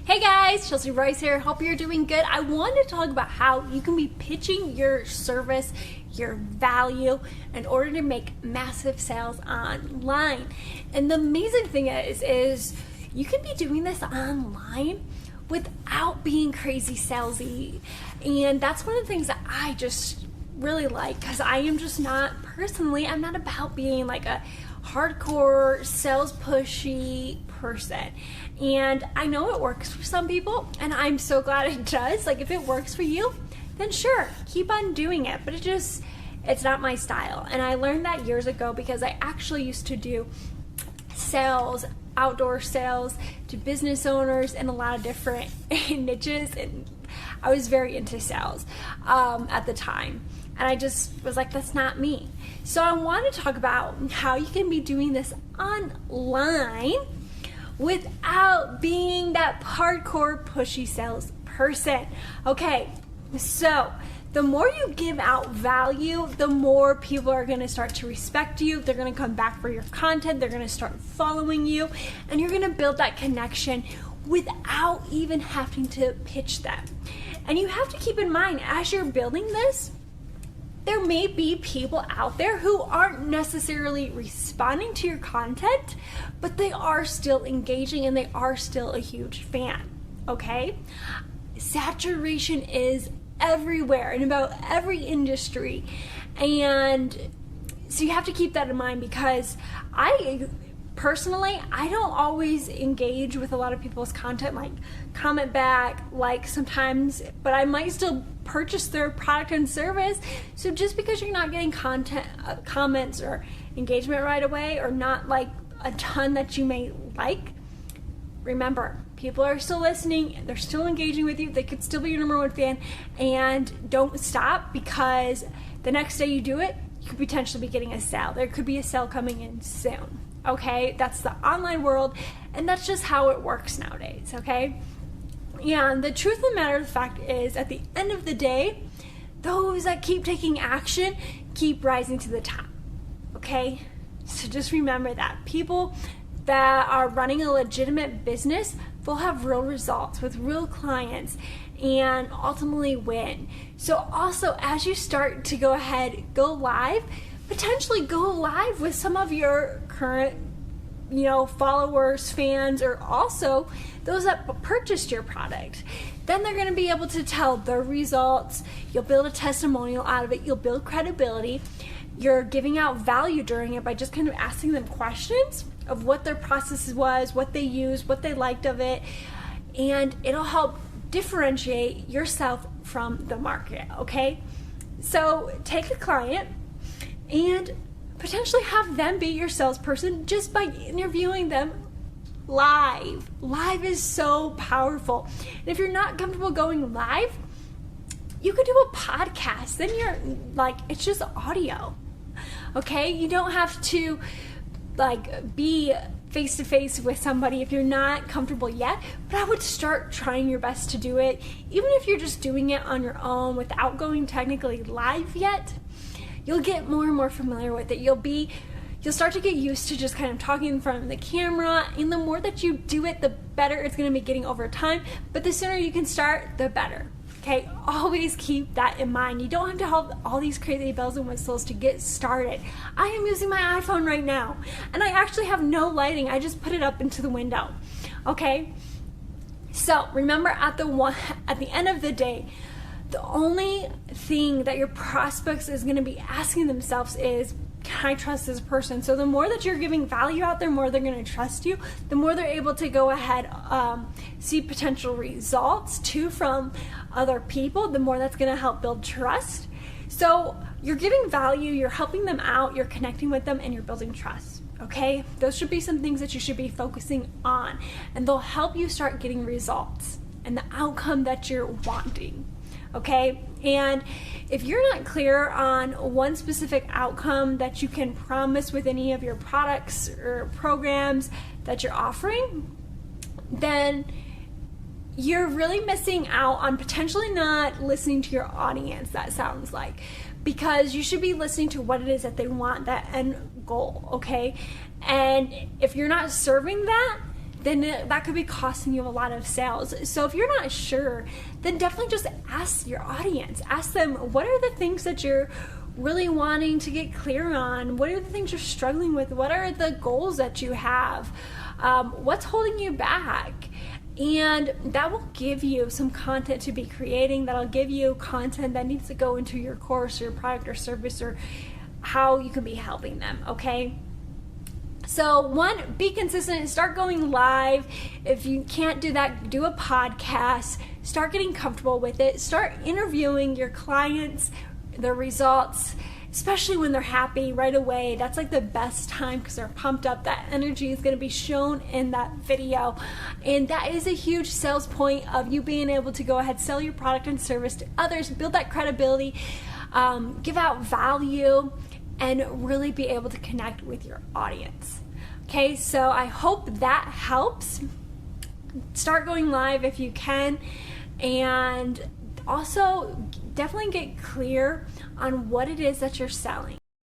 Hey guys, Chelsea Royce here. Hope you're doing good. I wanted to talk about how you can be pitching your service, your value, in order to make massive sales online. And the amazing thing is you can be doing this online without being crazy salesy. And that's one of the things that I just really like, because I am just not, personally, I'm not about being like a hardcore sales pushy person. And I know it works for some people, and I'm so glad it does. Like, if it works for you, then sure, keep on doing it. But it's not my style. And I learned that years ago because I actually used to do sales, outdoor sales to business owners in a lot of different niches, and I was very into sales at the time. And I just was like, that's not me. So I want to talk about how you can be doing this online without being that hardcore pushy sales person. Okay, so the more you give out value, the more people are going to start to respect you. They're going to come back for your content. They're going to start following you, and you're going to build that connection without even having to pitch them. And you have to keep in mind, as you're building this, there may be people out there who aren't necessarily responding to your content, but they are still engaging and they are still a huge fan, okay? Saturation is everywhere in about every industry. And so you have to keep that in mind, because I don't always engage with a lot of people's content, like comment back, like sometimes, but I might still purchase their product and service. So just because you're not getting comments or engagement right away, or not like a ton that you may like, remember, people are still listening, they're still engaging with you, they could still be your number one fan, and don't stop, because the next day you do it, you could potentially be getting a sale. There could be a sale coming in soon. Okay, that's the online world, and that's just how it works nowadays, okay? And the truth of the matter of the fact is, at the end of the day, those that keep taking action keep rising to the top, okay? So just remember that. People that are running a legitimate business will have real results with real clients and ultimately win. So also, as you start to go ahead, go live, potentially go live with some of your current, followers, fans, or also those that purchased your product. Then they're going to be able to tell their results. You'll build a testimonial out of it. You'll build credibility. You're giving out value during it by just kind of asking them questions of what their process was, what they used, what they liked of it, and it'll help differentiate yourself from the market, okay? So take a client and potentially have them be your salesperson just by interviewing them live. Live is so powerful. And if you're not comfortable going live, you could do a podcast. Then you're like, it's just audio. Okay? You don't have to be face to face with somebody if you're not comfortable yet, but I would start trying your best to do it. Even if you're just doing it on your own without going technically live yet, you'll get more and more familiar with it. You'll start to get used to just kind of talking in front of the camera, and the more that you do it, the better it's going to be getting over time. But the sooner you can start, the better. Okay, always keep that in mind. You don't have to have all these crazy bells and whistles to get started. I am using my iPhone right now, and I actually have no lighting. I just put it up into the window. Okay, so remember, at the end of the day, the only thing that your prospects is going to be asking themselves is, can I trust this person? So the more that you're giving value out there, the more they're going to trust you, the more they're able to go ahead, see potential results too from other people, the more that's going to help build trust. So you're giving value, you're helping them out, you're connecting with them, and you're building trust. Okay? Those should be some things that you should be focusing on, and they'll help you start getting results and the outcome that you're wanting. Okay? And if you're not clear on one specific outcome that you can promise with any of your products or programs that you're offering, then you're really missing out on potentially not listening to your audience, that sounds like. Because you should be listening to what it is that they want, that end goal, okay? And if you're not serving that, then that could be costing you a lot of sales. So if you're not sure, then definitely just ask your audience. Ask them, what are the things that you're really wanting to get clear on? What are the things you're struggling with? What are the goals that you have? What's holding you back? And that will give you some content to be creating. That'll give you content that needs to go into your course or your product or service, or how you can be helping them, okay? So one, be consistent, start going live. If you can't do that, do a podcast, start getting comfortable with it, start interviewing your clients, their results, especially when they're happy right away. That's like the best time because they're pumped up. That energy is going to be shown in that video. And that is a huge sales point of you being able to go ahead, sell your product and service to others, build that credibility, give out value, and really be able to connect with your audience. Okay, so I hope that helps. Start going live if you can, and also definitely get clear on what it is that you're selling.